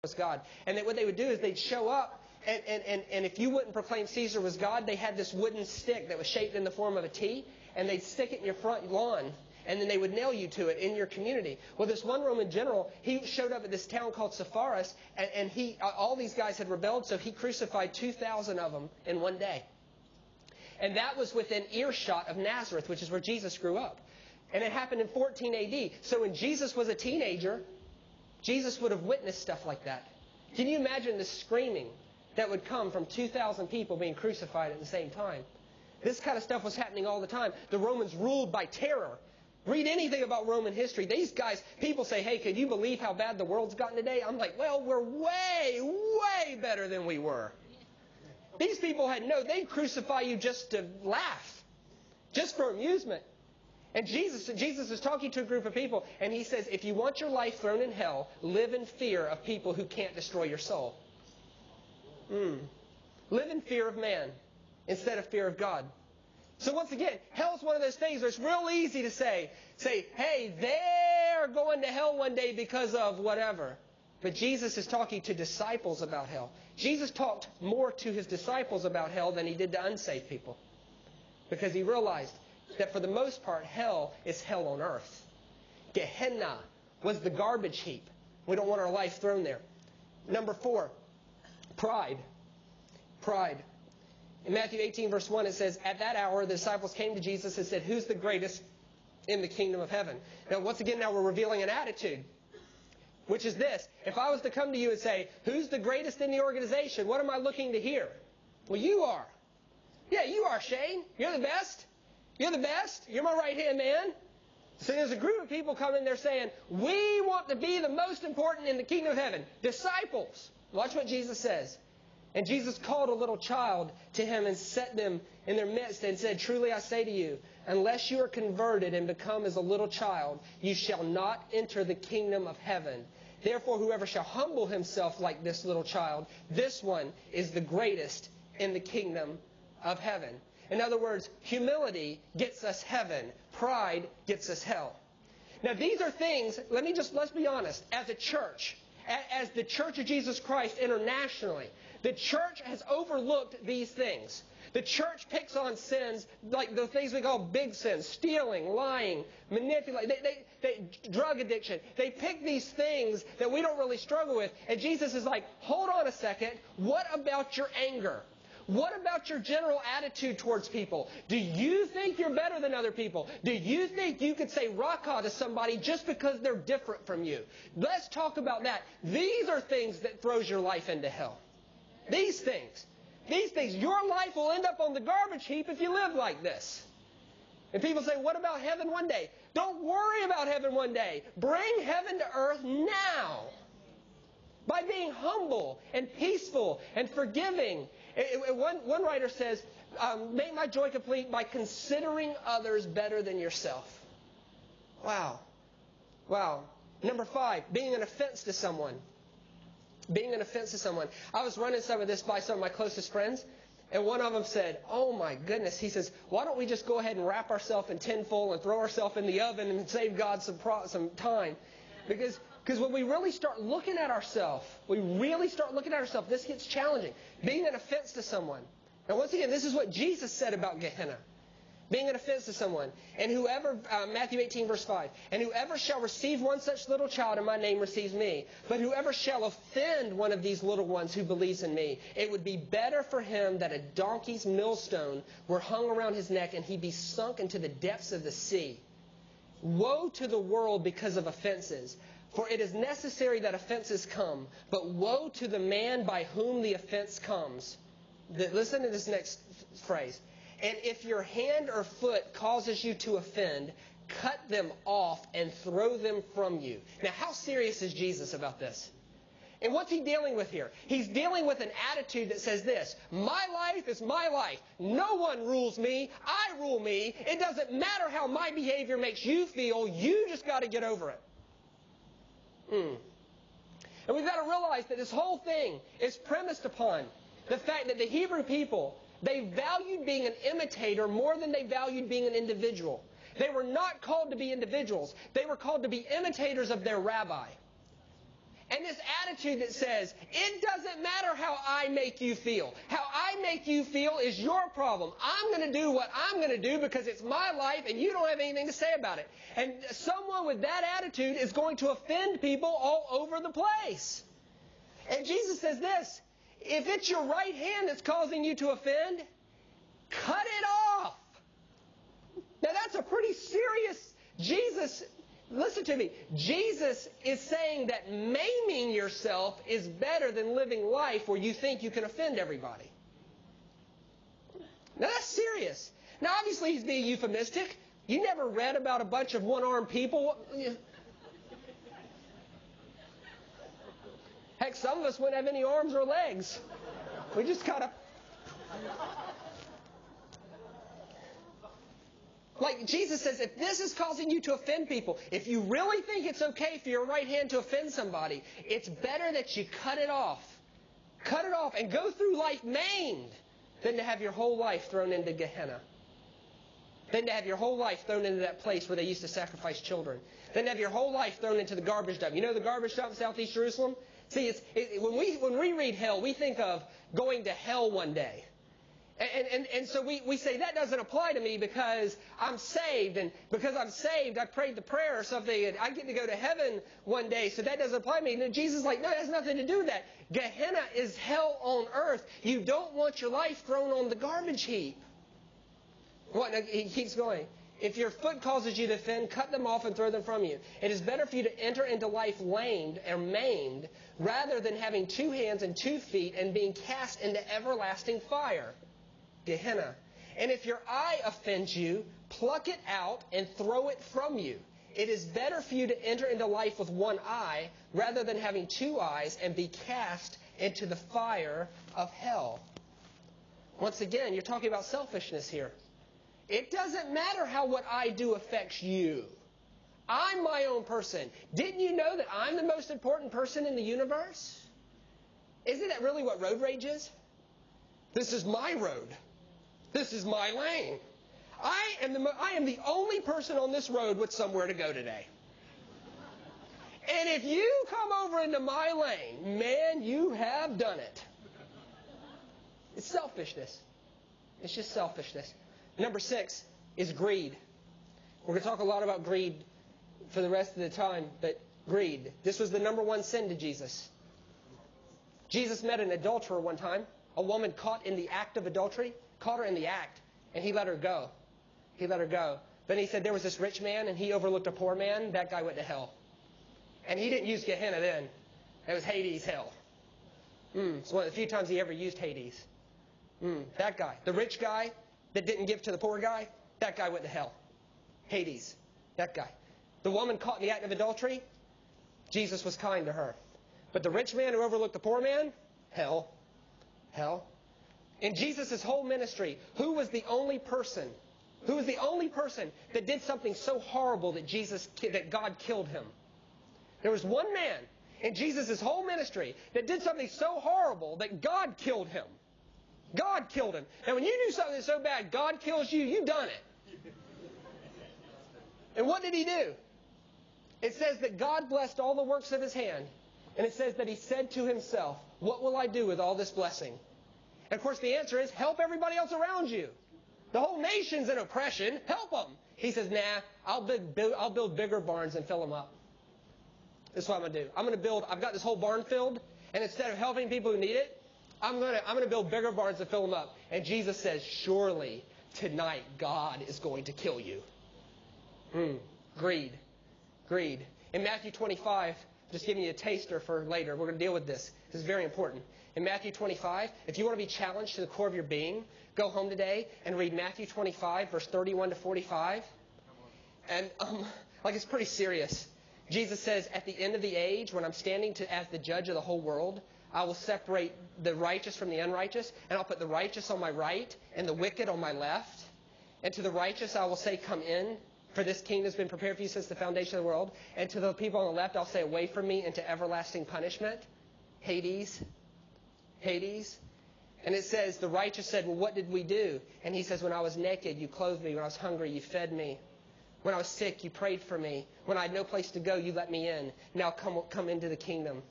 was God. And that what they would do is they'd show up, and if you wouldn't proclaim Caesar was God, they had this wooden stick that was shaped in the form of a T, and they'd stick it in your front lawn, and then they would nail you to it in your community. Well, this one Roman general, he showed up at this town called Sepphoris, and all these guys had rebelled, so he crucified 2,000 of them in one day. And that was within earshot of Nazareth, which is where Jesus grew up. And it happened in 14 AD. So when Jesus was a teenager, Jesus would have witnessed stuff like that. Can you imagine the screaming that would come from 2,000 people being crucified at the same time? This kind of stuff was happening all the time. The Romans ruled by terror. Read anything about Roman history. These guys, people say, hey, could you believe how bad the world's gotten today? I'm like, well, we're way, way better than we were. These people they'd crucify you just to laugh, just for amusement. And Jesus is talking to a group of people, and He says, if you want your life thrown in hell, live in fear of people who can't destroy your soul. Live in fear of man instead of fear of God. So once again, hell's one of those things where it's real easy to say, hey, they're going to hell one day because of whatever. But Jesus is talking to disciples about hell. Jesus talked more to His disciples about hell than He did to unsaved people. Because He realized that for the most part, hell is hell on earth. Gehenna was the garbage heap. We don't want our life thrown there. Number 4, pride. Pride. In Matthew 18, verse 1, it says, at that hour, the disciples came to Jesus and said, who's the greatest in the kingdom of heaven? Now, once again, we're revealing an attitude, which is this. If I was to come to you and say, who's the greatest in the organization? What am I looking to hear? Well, you are. Yeah, you are, Shane. You're the best. You're the best. You're my right-hand man. So there's a group of people coming there saying, we want to be the most important in the kingdom of heaven. Disciples. Watch what Jesus says. And Jesus called a little child to Him and set them in their midst and said, truly I say to you, unless you are converted and become as a little child, you shall not enter the kingdom of heaven. Therefore, whoever shall humble himself like this little child, this one is the greatest in the kingdom of heaven. In other words, humility gets us heaven. Pride gets us hell. Now, these are things, let's be honest, as a church, as the Church of Jesus Christ internationally, the church has overlooked these things. The church picks on sins like the things we call big sins, stealing, lying, manipulating, drug addiction. They pick these things that we don't really struggle with. And Jesus is like, hold on a second. What about your anger? What about your general attitude towards people? Do you think you're better than other people? Do you think you could say raka to somebody just because they're different from you? Let's talk about that. These are things that throws your life into hell. These things. Your life will end up on the garbage heap if you live like this. And people say, what about heaven one day? Don't worry about heaven one day. Bring heaven to earth now. By being humble and peaceful and forgiving. One writer says, make my joy complete by considering others better than yourself. Wow. Number 5, being an offense to someone. Being an offense to someone. I was running some of this by some of my closest friends, and one of them said, oh my goodness, he says, why don't we just go ahead and wrap ourselves in tinfoil and throw ourselves in the oven and save God some time? Because when we really start looking at ourselves, this gets challenging. Being an offense to someone. Now once again, this is what Jesus said about Gehenna. Being an offense to someone. And whoever, Matthew 18 verse 5, and whoever shall receive one such little child in my name receives me. But whoever shall offend one of these little ones who believes in me, it would be better for him that a donkey's millstone were hung around his neck and he be sunk into the depths of the sea. Woe to the world because of offenses. For it is necessary that offenses come, but woe to the man by whom the offense comes. Listen to this next phrase. And if your hand or foot causes you to offend, cut them off and throw them from you. Now, how serious is Jesus about this? And what's He dealing with here? He's dealing with an attitude that says this: my life is my life. No one rules me. I rule me. It doesn't matter how my behavior makes you feel. You just got to get over it. And we've got to realize that this whole thing is premised upon the fact that the Hebrew people, they valued being an imitator more than they valued being an individual. They were not called to be individuals. They were called to be imitators of their rabbi. And this attitude that says, it doesn't matter how I make you feel. How I make you feel is your problem. I'm going to do what I'm going to do because it's my life and you don't have anything to say about it. And someone with that attitude is going to offend people all over the place. And Jesus says this, if it's your right hand that's causing you to offend, cut it off. Now that's a pretty serious, listen to me. Jesus is saying that maiming yourself is better than living life where you think you can offend everybody. Now that's serious. Now obviously he's being euphemistic. You never read about a bunch of one-armed people. Heck, some of us wouldn't have any arms or legs. We just kind of... Like Jesus says, if this is causing you to offend people, if you really think it's okay for your right hand to offend somebody, it's better that you cut it off. Cut it off and go through life maimed than to have your whole life thrown into Gehenna. Than to have your whole life thrown into that place where they used to sacrifice children. Than to have your whole life thrown into the garbage dump. You know the garbage dump in southeast Jerusalem? See, when we read hell, we think of going to hell one day. And so we say that doesn't apply to me because I'm saved. And because I'm saved, I prayed the prayer or something, and I get to go to heaven one day, so that doesn't apply to me. And Jesus is like, no, it has nothing to do with that. Gehenna is hell on earth. You don't want your life thrown on the garbage heap. What? He keeps going. If your foot causes you to offend, cut them off and throw them from you. It is better for you to enter into life lamed or maimed rather than having 2 hands and 2 feet and being cast into everlasting fire. Gehenna. And if your eye offends you, pluck it out and throw it from you. It is better for you to enter into life with 1 eye rather than having 2 eyes and be cast into the fire of hell. Once again, you're talking about selfishness here. It doesn't matter how what I do affects you. I'm my own person. Didn't you know that I'm the most important person in the universe? Isn't that really what road rage is? This is my road. This is my lane. I am the only person on this road with somewhere to go today. And if you come over into my lane, man, you have done it. It's selfishness. It's just selfishness. Number 6 is greed. We're going to talk a lot about greed for the rest of the time, but greed. This was the number 1 sin to Jesus. Jesus met an adulterer one time, a woman caught in the act of adultery, caught her in the act, and he let her go. He let her go. Then he said there was this rich man, and he overlooked a poor man. That guy went to hell. And he didn't use Gehenna then. It was Hades hell. It's one of the few times he ever used Hades. That guy. The rich guy that didn't give to the poor guy, that guy went to hell. Hades. That guy. The woman caught in the act of adultery, Jesus was kind to her. But the rich man who overlooked the poor man, hell. Hell. In Jesus' whole ministry, who was the only person that did something so horrible that God killed him? There was one man in Jesus' whole ministry that did something so horrible that God killed him. God killed him. Now when you do something so bad, God kills you, you've done it. And what did he do? It says that God blessed all the works of his hand. And it says that he said to himself, what will I do with all this blessing? And of course the answer is, help everybody else around you. The whole nation's in oppression. Help them. He says, nah, I'll build bigger barns and fill them up. This is what I'm going to do. I've got this whole barn filled, and instead of helping people who need it, I'm going to build bigger barns and fill them up. And Jesus says, surely tonight God is going to kill you. Greed. Greed. In Matthew 25, just giving you a taster for later, we're going to deal with this. This is very important. In Matthew 25, if you want to be challenged to the core of your being, go home today and read Matthew 25, verse 31 to 45. And it's pretty serious. Jesus says, at the end of the age, when I'm standing as the judge of the whole world, I will separate the righteous from the unrighteous, and I'll put the righteous on my right and the wicked on my left. And to the righteous I will say, come in, for this kingdom has been prepared for you since the foundation of the world. And to the people on the left I'll say, away from me into everlasting punishment. Hades. Hades. And it says, the righteous said, well, what did we do? And he says, when I was naked, you clothed me. When I was hungry, you fed me. When I was sick, you prayed for me. When I had no place to go, you let me in. Now come into the kingdom.